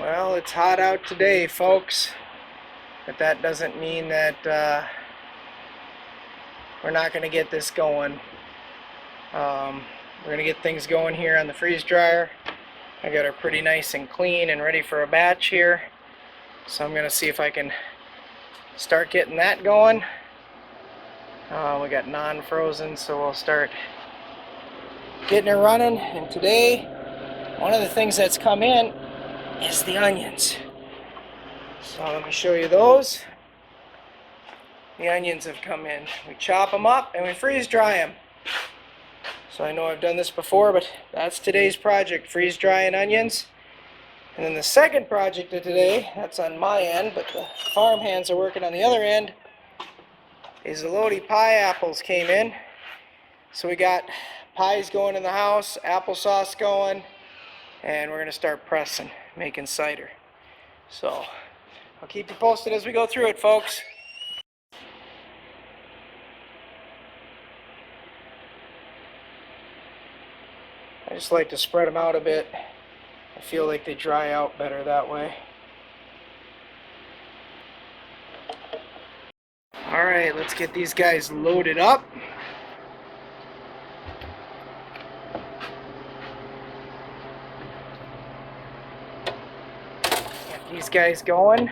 Well, it's hot out today, folks, but that doesn't mean that we're not going to get this going. We're going to get things going here on the freeze dryer. I got her pretty nice and clean and ready for a batch here. So I'm going to see if I can start getting that going. We got non-frozen, so we'll start getting it running. And today, one of the things that's come in is the onions. So let me show you those. The onions have come in. We chop them up and we freeze dry them. So I know I've done this before, but that's today's project, freeze drying onions. And then the second project of today, that's on my end, but the farm hands are working on the other end, is the Lodi pie apples came in. So we got pies going in the house, applesauce going, and we're going to start pressing, making cider. So I'll keep you posted as we go through it, folks. I just like to spread them out a bit. I feel like they dry out better that way. Alright, let's get these guys loaded up. Get these guys going.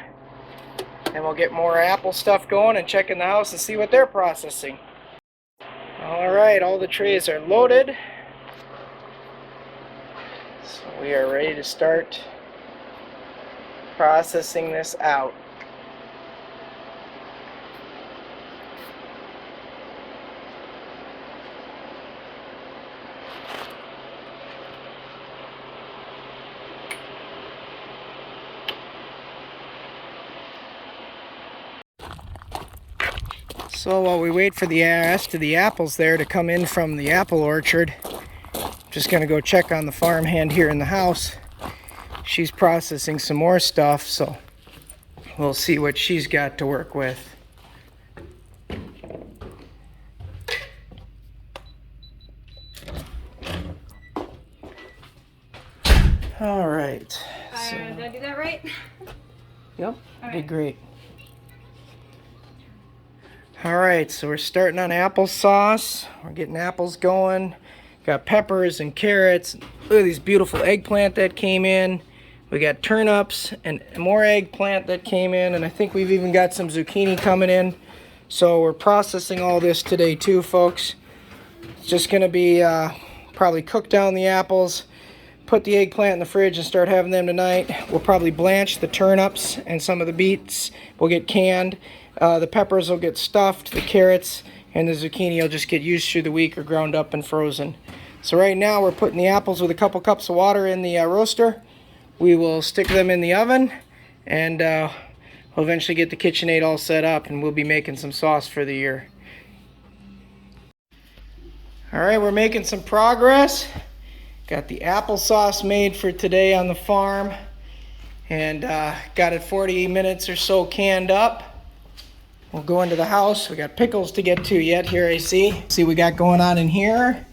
Then we'll get more apple stuff going and check in the house and see what they're processing. Alright, all the trays are loaded. So we are ready to start processing this out. So while we wait for the rest of the apples there to come in from the apple orchard, just gonna go check on the farm hand here in the house. She's processing some more stuff, so we'll see what she's got to work with. All right. Did I do that right? Yep, did great. All right, so we're starting on applesauce. We're getting apples going. Got peppers and carrots. Look at these beautiful eggplant that came in. We got turnips and more eggplant that came in, and I think we've even got some zucchini coming in. So we're processing all this today too, folks. It's just gonna be probably cook down the apples, put the eggplant in the fridge and start having them tonight. We'll probably blanch the turnips and some of the beets will get canned. The peppers will get stuffed, the carrots and the zucchini will just get used through the week or ground up and frozen. So right now we're putting the apples with a couple cups of water in the roaster. We will stick them in the oven and we'll eventually get the KitchenAid all set up and we'll be making some sauce for the year. Alright, we're making some progress. Got the applesauce made for today on the farm and got it 40 minutes or so canned up. We'll go into the house. We got pickles to get to yet here, I see. See what we got going on in here.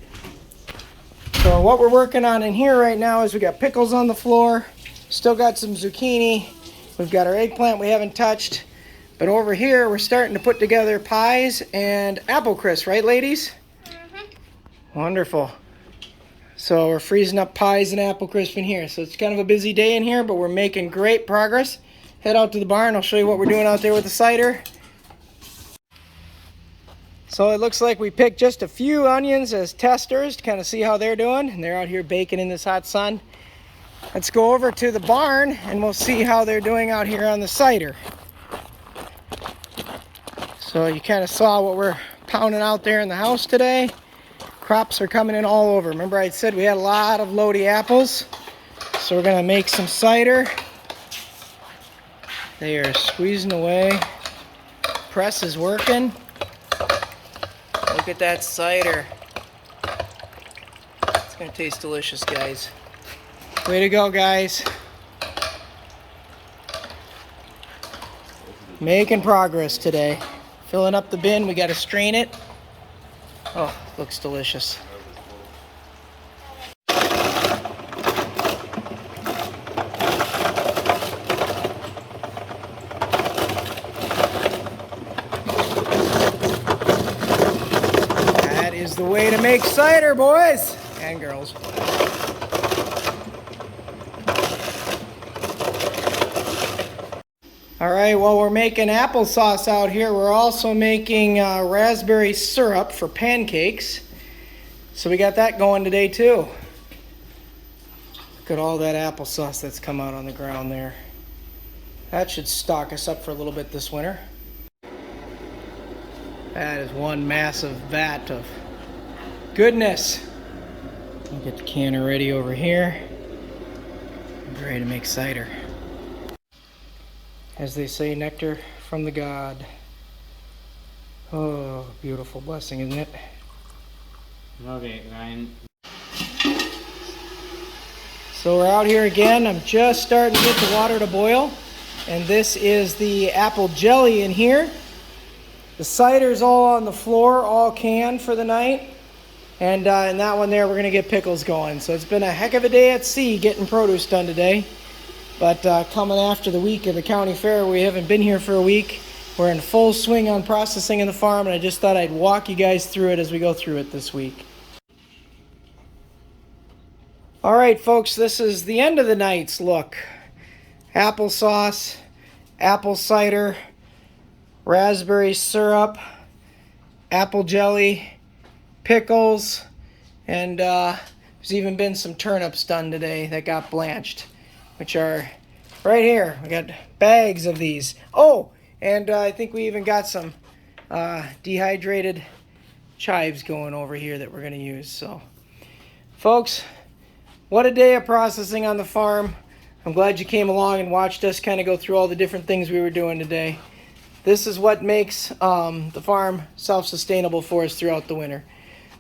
So what we're working on in here right now is we got pickles on the floor. Still got some zucchini. We've got our eggplant we haven't touched. But over here, we're starting to put together pies and apple crisp, right, ladies? Mm-hmm. Wonderful. So we're freezing up pies and apple crisp in here. So it's kind of a busy day in here, but we're making great progress. Head out to the barn. I'll show you what we're doing out there with the cider. So it looks like we picked just a few onions as testers to kind of see how they're doing. And they're out here baking in this hot sun. Let's go over to the barn and we'll see how they're doing out here on the cider. So you kind of saw what we're pounding out there in the house today. Crops are coming in all over. Remember I said we had a lot of Lodi apples. So we're gonna make some cider. They are squeezing away. Press is working. Look at that cider. It's gonna taste delicious, guys. Way to go, guys. Making progress today. Filling up the bin, we gotta strain it. Oh, looks delicious. make cider, boys and girls. All right, well, we're making applesauce out here. We're also making raspberry syrup for pancakes. So we got that going today too. Look at all that applesauce that's come out on the ground there. That should stock us up for a little bit this winter. That is one massive vat of goodness. I'll get the canner ready over here. I'm ready to make cider. As they say, nectar from the God. Oh, beautiful blessing, isn't it? Love it, Ryan. So we're out here again. I'm just starting to get the water to boil. And this is the apple jelly in here. The cider's all on the floor, all canned for the night. And in that one there, we're going to get pickles going. So it's been a heck of a day at sea getting produce done today. But coming after the week of the county fair, we haven't been here for a week. We're in full swing on processing in the farm, and I just thought I'd walk you guys through it as we go through it this week. All right, folks, this is the end of the night's look. Applesauce, apple cider, raspberry syrup, apple jelly, pickles, and there's even been some turnips done today that got blanched, which are right here. We got bags of these. Oh, and I think we even got some dehydrated chives going over here that we're going to use. So, folks, what a day of processing on the farm. I'm glad you came along and watched us kind of go through all the different things we were doing today. This is what makes the farm self-sustainable for us throughout the winter.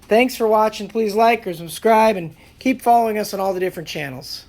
Thanks for watching. Please like or subscribe and keep following us on all the different channels.